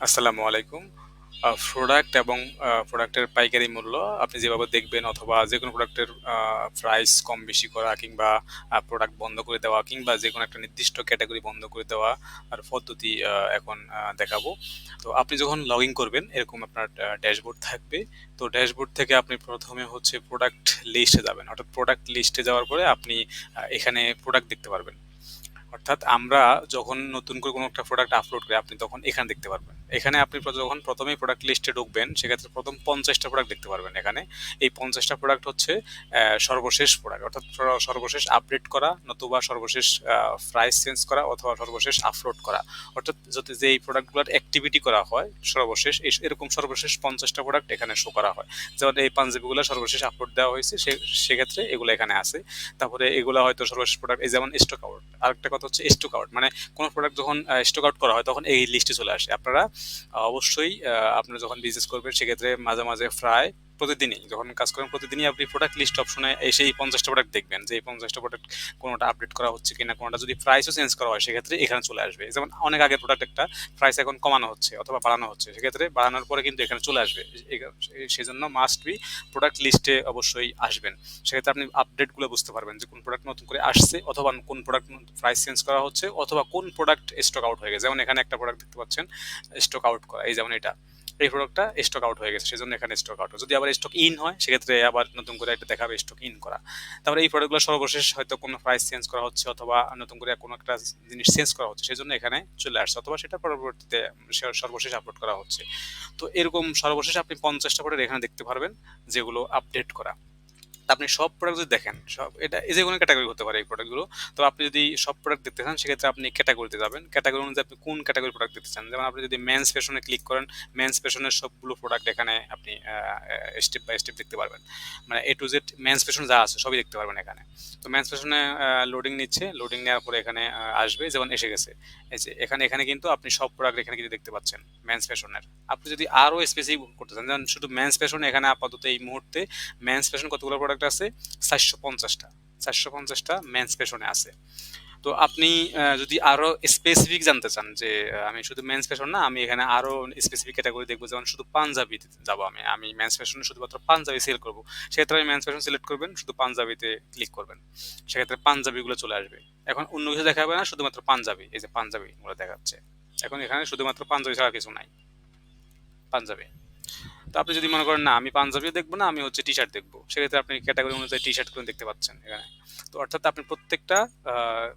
আসসালামু আলাইকুম। প্রোডাক্ট এবং প্রোডাক্টের পাইকারি মূল্য আপনি যেভাবে দেখবেন অথবা যেকোনো প্রোডাক্টের প্রাইস কম বেশি করা কিংবা প্রোডাক্ট বন্ধ করে দেওয়া কিংবা যেকোনো একটা নির্দিষ্ট ক্যাটেগরি বন্ধ করে দেওয়া আর পদ্ধতি এখন দেখাবো। তো আপনি যখন লগ ইন করবেন এরকম আপনার ড্যাশবোর্ড থাকবে। তো ড্যাশবোর্ড থেকে আপনি প্রথমে হচ্ছে প্রোডাক্ট লিস্টে যাবেন। অর্থাৎ প্রোডাক্ট লিস্টে যাওয়ার পরে আপনি এখানে প্রোডাক্ট দেখতে পারবেন। অর্থাৎ আমরা যখন নতুন করে কোনো একটা প্রোডাক্ট আপলোড করি আপনি তখন এখানে দেখতে পারবেন। এখানে আপনি যখন প্রথমেই প্রোডাক্ট লিস্টে ঢুকবেন সেক্ষেত্রে প্রথম ৫০টা প্রোডাক্ট দেখতে পারবেন এখানে। এই ৫০টা প্রোডাক্ট হচ্ছে সর্বশেষ প্রোডাক্ট অর্থাৎ সর্বশেষ আপডেট করা নতুবা সর্বশেষ প্রাইস চেঞ্জ করা অথবা সর্বশেষ আপলোড করা। অর্থাৎ যাতে যেই প্রোডাক্টগুলোর অ্যাক্টিভিটি করা হয় সর্বশেষ এরকম সর্বশেষ ৫০টা প্রোডাক্ট এখানে শো করা হয়। যেমন এই পাঞ্জাবিগুলো সর্বশেষ আপলোড দেওয়া হয়েছে সেক্ষেত্রে এগুলো এখানে আছে। তারপরে এগুলা হয়তো সর্বশেষ প্রোডাক্ট এই যেমন স্টক আউট। আরেকটা কথা হচ্ছে স্টক আউট মানে কোনো প্রোডাক্ট যখন স্টক আউট করা হয় তখন এই লিস্টে চলে আসে। আপনারা অবশ্যই আপনারা যখন বিজনেস করবেন সেক্ষেত্রে মাঝে মাঝে প্রায় প্রতিদিনই যখন কাজ করেন প্রতিদিনই আপনি প্রোডাক্ট লিস্ট অপশনে এসে এই ৫০টা প্রোডাক্ট দেখবেন যে এই ৫০টা প্রোডাক্ট কোনোটা আপডেট করা হচ্ছে কিনা কোনোটা যদি প্রাইসও চেঞ্জ করা হয় সেক্ষেত্রে এখানে চলে আসবে। যেমন অনেক আগের প্রোডাক্ট একটা প্রাইস এখন কমানো হচ্ছে অথবা বাড়ানো হচ্ছে সেক্ষেত্রে বাড়ানোর পরে কিন্তু এখানে চলে আসবে। সেজন্য মাস্ট বি প্রোডাক্ট লিস্টে অবশ্যই আসবেন। সেক্ষেত্রে আপনি আপডেটগুলো বুঝতে পারবেন যে কোন প্রোডাক্ট নতুন করে আসছে অথবা কোন প্রোডাক্ট প্রাইস চেঞ্জ করা হচ্ছে অথবা কোন প্রোডাক্ট স্টক আউট হয়ে গেছে। যেমন এখানে একটা প্রোডাক্ট দেখতে পাচ্ছেন স্টক আউট করা, এই যেমন এটা এই প্রোডাক্টটা স্টক আউট হয়ে গেছে সেজন্য এখানে স্টক আউট। যদি আবার স্টক ইন হয় সেক্ষেত্রে আবার নতুন করে এটা দেখাবে স্টক ইন করা। তারপরে এই প্রোডাক্টগুলো সর্বশেষ হয়তো কোনো প্রাইস চেঞ্জ করা হচ্ছে অথবা নতুন করে কোনো একটা জিনিস চেঞ্জ করা হচ্ছে সেজন্য এখানে চলে আসছে অথবা সেটা পরবর্তীতে সর্বশেষ আপলোড করা হচ্ছে। তো এরকম সর্বশেষ আপনি ৫০টা প্রোডাক্ট এখানে দেখতে পারবেন যেগুলো আপডেট করা। আপনি সব প্রোডাক্ট যদি দেখেন সব এটা যে কোনো ক্যাটাগরি হতে পারে এই প্রোডাক্টগুলো। তো আপনি যদি সব প্রোডাক্ট দেখতে চান সেক্ষেত্রে আপনি ক্যাটাগরিতে যাবেন। ক্যাটাগরি অনুযায়ী আপনি কোন ক্যাটাগরি প্রোডাক্ট দেখতে চান। যেমন আপনি যদি মেন্স ফ্যাশনে ক্লিক করেন, মেন্স ফ্যাশনের সবগুলো প্রোডাক্ট এখানে আপনি স্টেপ বাই স্টেপ দেখতে পারবেন। মানে এ টু জেড মেন্স ফ্যাশন যা আছে সবই দেখতে পারবেন এখানে। তো মেন্স ফ্যাশনে লোডিং নিচ্ছে, লোডিং নেওয়ার পরে এখানে আসবে যেমন এসে গেছে। এই যে এখানে কিন্তু আপনি সব প্রোডাক্ট এখানে কিন্তু দেখতে পাচ্ছেন মেন্স ফ্যাশনের। আপনি যদি আরো স্পেসিফিক করতে চান যেমন শুধু মেন্স ফ্যাশন এখানে আপাতত এই মুহূর্তে মেন্স ফ্যাশন কতগুলো প্রোডাক্ট আছে ৪৫০টা ৪৫০টা মেন্স ফ্যাশনে আছে। তো আপনি যদি আরো স্পেসিফিক জানতে চান যে আমি শুধু মেন্স ফ্যাশন না আমি এখানে আরো স্পেসিফিক ক্যাটাগরি দেখবো যেমন শুধু পাঞ্জাবিতে যাবো আমি মেন্স ফ্যাশনে শুধুমাত্র পাঞ্জাবি সেল করবো সেক্ষেত্রে আমি মেন্স ফ্যাশন সিলেক্ট করবেন শুধু পাঞ্জাবিতে ক্লিক করবেন সেক্ষেত্রে পাঞ্জাবিগুলো চলে আসবে। এখন অন্য কিছু দেখাবে না শুধুমাত্র পাঞ্জাবি, এই যে পাঞ্জাবিগুলো দেখাচ্ছে। এখন এখানে শুধুমাত্র পাঞ্জাবি ছাড়া কিছু নাই, পাঞ্জাবি। তো আপনি যদি মনে করেন না আমি পাঞ্জাবিও দেখবো না আমি হচ্ছে টি শার্ট দেখবো সেক্ষেত্রে আপনি ক্যাটাগরি অনুযায়ী টি শার্ট করে দেখতে পাচ্ছেন এখানে। তো অর্থাৎ আপনি প্রত্যেকটা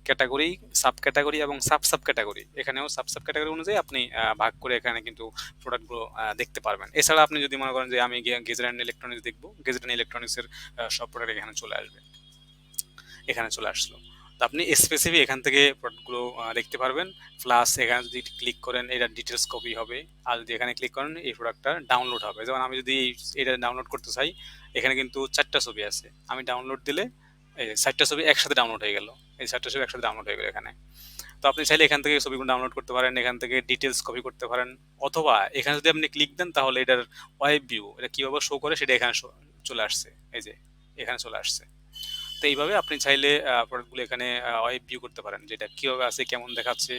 ক্যাটাগরি সাব ক্যাটাগরি এবং সাব ক্যাটাগরি এখানেও সাব ক্যাটাগরি অনুযায়ী আপনি ভাগ করে এখানে কিন্তু প্রোডাক্টগুলো দেখতে পারবেন। এছাড়া আপনি যদি মনে করেন যে আমি গেজেট অ্যান্ড ইলেকট্রনিক্স দেখবো গেজেট অ্যান্ড ইলেকট্রনিক্সের সব প্রোডাক্ট এখানে চলে আসবে, এখানে চলে আসলো। তো আপনি স্পেসিফিক এখান থেকে প্রোডাক্টগুলো দেখতে পারবেন। প্লাস এখানে যদি ক্লিক করেন এটা ডিটেলস কপি হবে আর যদি এখানে ক্লিক করেন এই প্রোডাক্টটা ডাউনলোড হবে। যেমন আমি যদি এটা ডাউনলোড করতে চাই এখানে কিন্তু ৪টা ছবি আছে, আমি ডাউনলোড দিলে এই ৪টা ছবি একসাথে ডাউনলোড হয়ে গেল, এই ৪টা ছবি একসাথে ডাউনলোড হয়ে গেল এখানে। তো আপনি চাইলে এখান থেকে ছবিগুলো ডাউনলোড করতে পারেন, এখান থেকে ডিটেলস কপি করতে পারেন অথবা এখানে যদি আপনি ক্লিক দেন তাহলে এটার ওয়েব ভিউ এটা কিভাবে শো করে সেটা এখানে চলে আসছে, এই যে এখানে চলে আসছে। তো এইভাবে আপনি চাইলে প্রোডাক্টগুলো এখানে ওয়েব ভিউ করতে পারেন যেটা কিভাবে আছে কেমন দেখাচ্ছে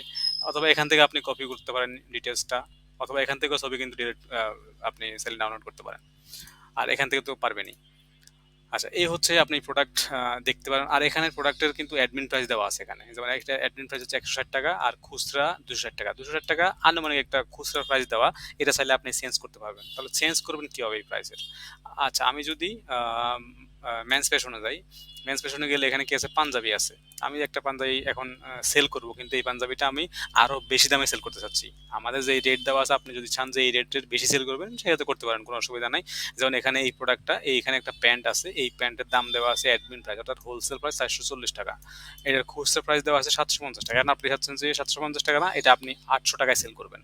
অথবা এখান থেকে আপনি কপি করতে পারেন ডিটেলসটা অথবা এখান থেকেও ছবি কিন্তু ডিরেক্ট আপনি সেল ডাউনলোড করতে পারেন। আর এখান থেকে তো পারবেনই। আচ্ছা এই হচ্ছে আপনি প্রোডাক্ট দেখতে পারেন। আর এখানে প্রোডাক্টের কিন্তু অ্যাডমিন প্রাইস দেওয়া আছে এখানে। যেমন একটা অ্যাডমিন প্রাইস হচ্ছে ১৬০ টাকা আর খুচরা ২৬০ টাকা। ২৬০ টাকা আনুমানিক একটা খুচরা প্রাইস দেওয়া। এটা চাইলে আপনি চেঞ্জ করতে পারবেন। তাহলে চেঞ্জ করবেন কিভাবে এই প্রাইসের? আচ্ছা আমি যদি মেন্স ফ্যাশনে যাই, মেন্স ফ্যাশনে গেলে এখানে কি আছে পাঞ্জাবি আছে। আমি একটা পাঞ্জাবি এখন সেল করব কিন্তু এই পাঞ্জাবিটা আমি আরো বেশি দামে সেল করতে চাচ্ছি। আমাদের যে রেট দেওয়া আছে আপনি যদি চান যে এই রেটের বেশি সেল করবেন সেক্ষেত্রে করতে পারেন, কোনো অসুবিধা নাই। যেমন এখানে এই প্রোডাক্টটা এইখানে একটা প্যান্ট আছে, এই প্যান্টের দাম দেওয়া আছে অ্যাডমিন প্রাইস অর্থাৎ হোলসেল প্রাইস ৪৪০ টাকা। এটার খুচরা প্রাইস দেওয়া আছে ৭৫০ টাকা। এখন আপনি চাচ্ছেন যে ৭৫০ টাকা না এটা আপনি ৮০০ টাকায় সেল করবেন,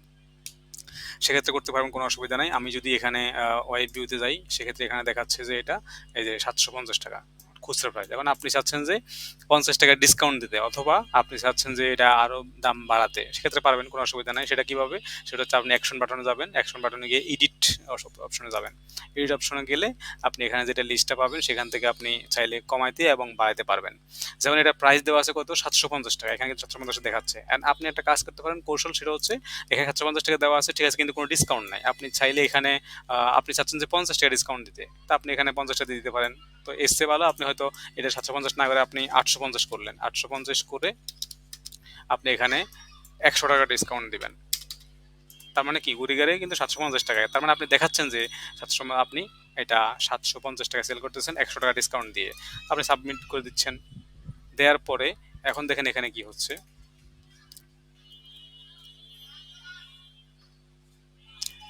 সেক্ষেত্রে করতে পারবেন, কোনো অসুবিধা নাই। আমি যদি এখানে ওয়েব ভিউতে যাই সেক্ষেত্রে এখানে দেখাচ্ছে যে এটা এই যে ৭৫০ টাকা খুচরা প্রাইস। এখন আপনি চাচ্ছেন যে ৳৫০ ডিসকাউন্ট দিতে অথবা আপনি চাচ্ছেন যে এটা আরো দাম বাড়াতে। সেক্ষেত্রে পারবেন, কোনো অসুবিধা নাই। সেটা কিভাবে? সেটা হচ্ছে আপনি অ্যাকশন বাটনে যাবেন। অ্যাকশন বাটনে গিয়ে এডিট অপশনে যাবেন। এডিট অপশনে গেলে আপনি এখানে যেটা লিস্টটা পাবেন সেখান থেকে আপনি চাইলে কমাইতে এবং বাড়াইতে পারবেন। যেমন এটা প্রাইস দেওয়া আছে কত? ৳৭৫০। এখানে কিন্তু ৳৭৫০ দেখাচ্ছে। অ্যান্ড আপনি একটা কাজ করতে পারেন, কৌশল, সেটা হচ্ছে এখানে ৳৭৫০ দেওয়া আছে, ঠিক আছে, কিন্তু কোনো ডিসকাউন্ট নাই। আপনি চাইলে এখানে আপনি চাচ্ছেন যে ৳৫০ ডিসকাউন্ট দিতে। তো আপনি এখানে ৳৫০ দিয়ে দিতে পারেন। তো এর চেয়ে ভালো আপনি হয়তো এটা ৭৫০ না করে আপনি ৮৫০ করলেন। ৮৫০ করে আপনি এখানে ৳১০০ ডিসকাউন্ট দিবেন। তার মানে কি? ঘুরে গেলে কিন্তু ৳৭৫০। তার মানে আপনি দেখাচ্ছেন যে আপনি এটা ৳৭৫০ সেল করতেছেন ৳১০০ ডিসকাউন্ট দিয়ে। আপনি সাবমিট করে দিচ্ছেন। দেওয়ার পরে এখন দেখেন এখানে কি হচ্ছে।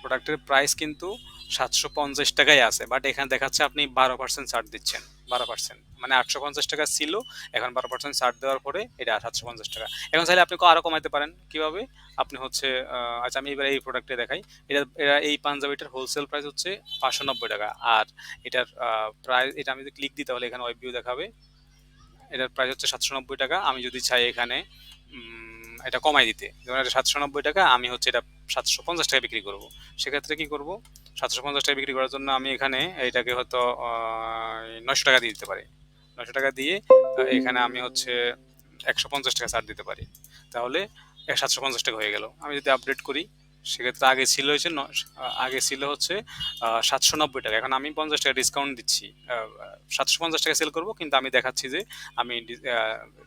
প্রোডাক্টের প্রাইস কিন্তু ৳৭৫০ আছে। বাট এখানে দেখাচ্ছে আপনি 12% ছাড় দিচ্ছেন। 12%, মানে ৳৮৫০ ছিল, এখন 12% ছাড় দেওয়ার পরে এটা ৳৭৫০। এখন চাইলে আপনি আরো কমাইতে পারেন। কিভাবে? আপনি হচ্ছে আচ্ছা, আমি এবার এই প্রোডাক্টে দেখাই। এই পাঞ্জাবিটার হোলসেল প্রাইস হচ্ছে ৳৫৯০। আর এটার প্রাইস, এটা আমি যদি ক্লিক দিই তাহলে এখানে ওয়েব ভিউ দেখাবে। এটার প্রাইস হচ্ছে ৳৭৯০। আমি যদি চাই এখানে এটা কমাই দিতে, যেমন এটা ৳৭৯০, আমি হচ্ছে এটা ৳৭৫০ বিক্রি করব। সেক্ষেত্রে কি করব? ৳৭৫০ বিক্রি করার জন্য আমি এখানে এটাকে হয়তো ৳৯০০ দিয়ে দিতে পারি। ৳৯০০ দিয়ে এখানে আমি হচ্ছে ৳১৫০ ছাড় দিতে পারি। তাহলে ৳৭৫০ হয়ে গেল। আমি যদি আপডেট করি, সেক্ষেত্রে আগে ছিল হচ্ছে ৳৭৯০। এখন আমি ৳৫০ ডিসকাউন্ট দিচ্ছি। ৳৭৫০ সেল করব, কিন্তু আমি দেখাচ্ছি যে আমি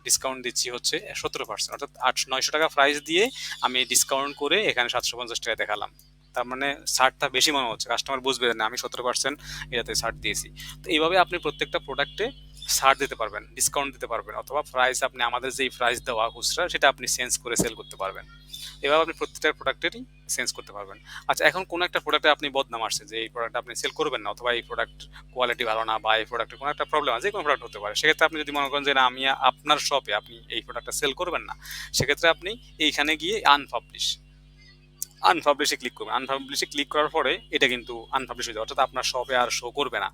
ডিসকাউন্ট দিচ্ছি হচ্ছে ১৭%, অর্থাৎ ৳৯০০ প্রাইস দিয়ে আমি ডিসকাউন্ট করে এখানে ৳৭৫০ দেখালাম। তার মানে ছাড়টা বেশি মনে হচ্ছে, কাস্টমার বুঝবে না আমি ১৭% এটাতে ছাড় দিয়েছি। তো এইভাবে আপনি প্রত্যেকটা প্রোডাক্টে ছাড় দিতে পারবেন, ডিসকাউন্ট দিতে পারবেন, অথবা প্রাইস আপনি আমাদের যেই প্রাইস দেওয়া খুচরা সেটা আপনি চেঞ্জ করে সেল করতে পারবেন। এভাবে আপনি প্রত্যেকটা প্রোডাক্টেরই চেঞ্জ করতে পারবেন। আচ্ছা, এখন কোনো একটা প্রোডাক্টে আপনি বদনাম আসছে যে এই প্রোডাক্ট আপনি সেল করবেন না, অথবা এই প্রোডাক্ট কোয়ালিটি ভালো না, বা এই প্রোডাক্টের কোনো একটা প্রবলেম আছে, যে কোনো প্রোডাক্ট হতে পারে। সেক্ষেত্রে আপনি যদি মনে করেন যে না, আমি আপনার শপে আপনি এই প্রোডাক্টটা সেল করবেন না, সেক্ষেত্রে আপনি এইখানে গিয়ে আনপাবলিশে ক্লিক করবেন। আনপাবলিশে ক্লিক করার পরে এটা কিন্তু আনপাবলিশ হয়ে যাবে, অর্থাৎ আপনার শপে আর শো করবে না।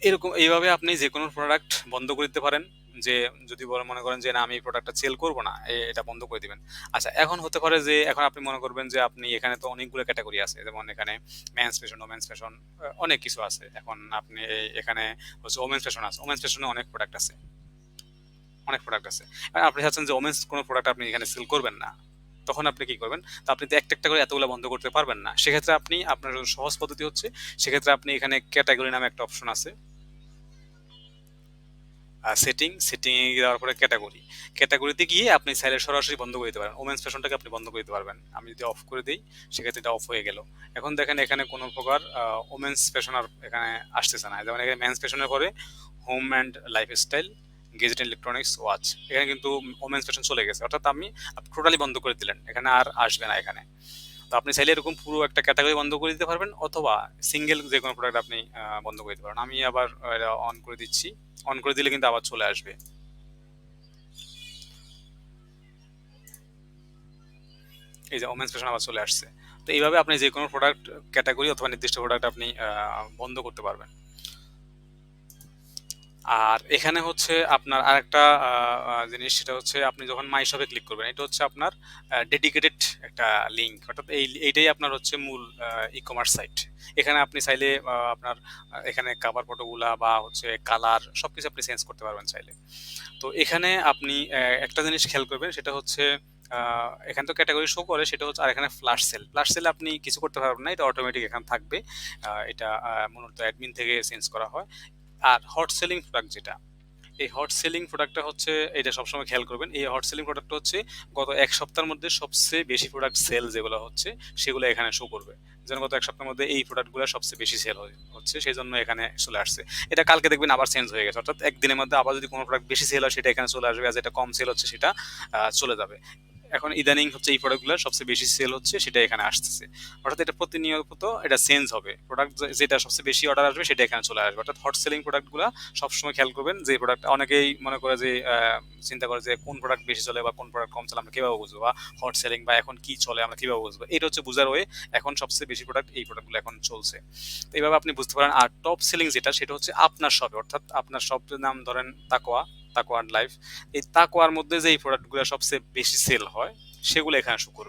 এরকম এইভাবে আপনি যেকোনো প্রোডাক্ট বন্ধ করে দিতে পারেন। যে যদি মনে করেন যে না, আমি এই প্রোডাক্টটা সেল করব না, এটা বন্ধ করে দিবেন। আচ্ছা, এখন হতে পারে যে এখন আপনি মনে করবেন যে আপনি এখানে তো অনেকগুলো ক্যাটাগরি আছে, যেমন এখানে মেন্স ফ্যাশন, ওমেন্স ফ্যাশন, অনেক কিছু আছে। এখন আপনি এখানে হচ্ছে ওমেন্স ফ্যাশন আছে, ওমেন্স ফ্যাশনে অনেক প্রোডাক্ট আছে। আর আপনি চাচ্ছেন যে ওমেন্স কোনো প্রোডাক্ট আপনি এখানে সেল করবেন না, তখন আপনি কি করবেন? তো আপনি তো একটা একটা করে এতগুলো বন্ধ করতে পারবেন না। সেক্ষেত্রে আপনি, আপনার সহজ পদ্ধতি হচ্ছে, সেক্ষেত্রে আপনি এখানে ক্যাটাগরি নামে একটা অপশন আছে, সেটিং এ যাওয়ার পরে ক্যাটাগরিতে গিয়ে আপনি চাইলে সরাসরি বন্ধ করে দিতে পারেন। ওমেন্স ফ্যাশনটাকে আপনি বন্ধ করে দিতে পারবেন। আমি যদি অফ করে দেই, সেক্ষেত্রে এটা অফ হয়ে গেল। এখন দেখেন এখানে কোনো প্রকার ওমেন্স ফ্যাশন আর এখানে আসতেছে না। যেমন এখানে মেন্স ফ্যাশনের পরে home and lifestyle, gadget, electronics, watch, এখানে কিন্তু ওমেন্স ফ্যাশন চলে গেছে, অর্থাৎ আপনি টোটালি বন্ধ করে দিলেন, এখানে আর আসবে না এখানে। তো আপনি চাইলে এরকম পুরো একটা ক্যাটাগরি বন্ধ করে দিতে পারবেন, অথবা সিঙ্গেল যে কোনো প্রোডাক্ট আপনি বন্ধ করে দিতে পারেন। আমি আবার এটা অন করে দিচ্ছি। অন করে দিলে কিন্তু আবার চলে আসবে। এই যে ওমেন্স ফ্যাশন আবার চলে আসছে। তো এইভাবে আপনি যে কোনো প্রোডাক্ট ক্যাটাগরি অথবা নির্দিষ্ট প্রোডাক্ট আপনি বন্ধ করতে পারবেন। আর এখানে হচ্ছে আপনার আরেকটা জিনিস, সেটা হচ্ছে আপনি যখন মাই শপে ক্লিক করবেন, এটা হচ্ছে আপনার ডেডিকেটেড একটা লিঙ্ক, অর্থাৎ এইটাই আপনার হচ্ছে মূল ই-কমার্স সাইট। এখানে আপনি চাইলে আপনার এখানে কাভার ফটোগুলা বা হচ্ছে কালার সবকিছু আপনি চেঞ্জ করতে পারবেন চাইলে। তো এখানে আপনি একটা জিনিস খেয়াল করবেন, সেটা হচ্ছে এখানে তো ক্যাটাগরি শো করে, সেটা হচ্ছে, আর এখানে ফ্ল্যাশ সেল আপনি কিছু করতে পারবেন না, এটা অটোমেটিক এখানে থাকবে। এটা মূলত অ্যাডমিন থেকে চেঞ্জ করা হয়। আর হট সেলিং প্রোডাক্ট যেটা, এই হট সেলিং প্রোডাক্টটা হচ্ছে, এটা সবসময় খেয়াল করবেন, এই হট সেলিং প্রোডাক্টটা হচ্ছে গত এক সপ্তাহের মধ্যে সবচেয়ে বেশি প্রোডাক্ট সেল যেগুলো হচ্ছে সেগুলো এখানে শো করবে। যেন গত এক সপ্তাহের মধ্যে এই প্রোডাক্টগুলো সবচেয়ে বেশি সেল হচ্ছে, সেই জন্য এখানে চলে আসছে। এটা কালকে দেখবেন আবার চেঞ্জ হয়ে গেছে, অর্থাৎ একদিনের মধ্যে আবার যদি কোনো প্রোডাক্ট বেশি সেল হয় সেটা এখানে চলে আসবে, আর যেটা কম সেল হচ্ছে সেটা চলে যাবে। এখন ইদানিং হচ্ছে এই প্রোডাক্টগুলো সবচেয়ে বেশি সেল হচ্ছে, সেটা এখানে আসতেছে। অর্থাৎ এটা প্রতিনিয়ত এটা চেঞ্জ হবে। প্রোডাক্ট যেটা সবচেয়ে বেশি অর্ডার আসবে সেটা এখানে চলে আসবে। অর্থাৎ হট সেলিং প্রোডাক্টগুলো সবসময় খেয়াল করবেন, যে প্রোডাক্ট অনেকেই মনে করে যে চিন্তা করে যে কোন প্রোডাক্ট বেশি চলে বা কোন প্রোডাক্ট কম চলে আমরা কিভাবে বুঝবো, বা হট সেলিং বা এখন কি চলে আমরা কিভাবে বুঝবো। এটা হচ্ছে বুঝার ওয়ে। এখন সবচেয়ে বেশি প্রোডাক্ট এই প্রোডাক্টগুলো এখন চলছে। তো এইভাবে আপনি বুঝতে পারেন। আর টপ সেলিং যেটা, সেটা হচ্ছে আপনার শপে, অর্থাৎ আপনার শপের নাম ধরেন তাকওয়া, তাকওয়া লাইফ। এই তাকওয়ার মধ্যে যে এই প্রোডাক্টগুলো সবচেয়ে বেশি সেল হয় সেগুলো এখানে শো করবে।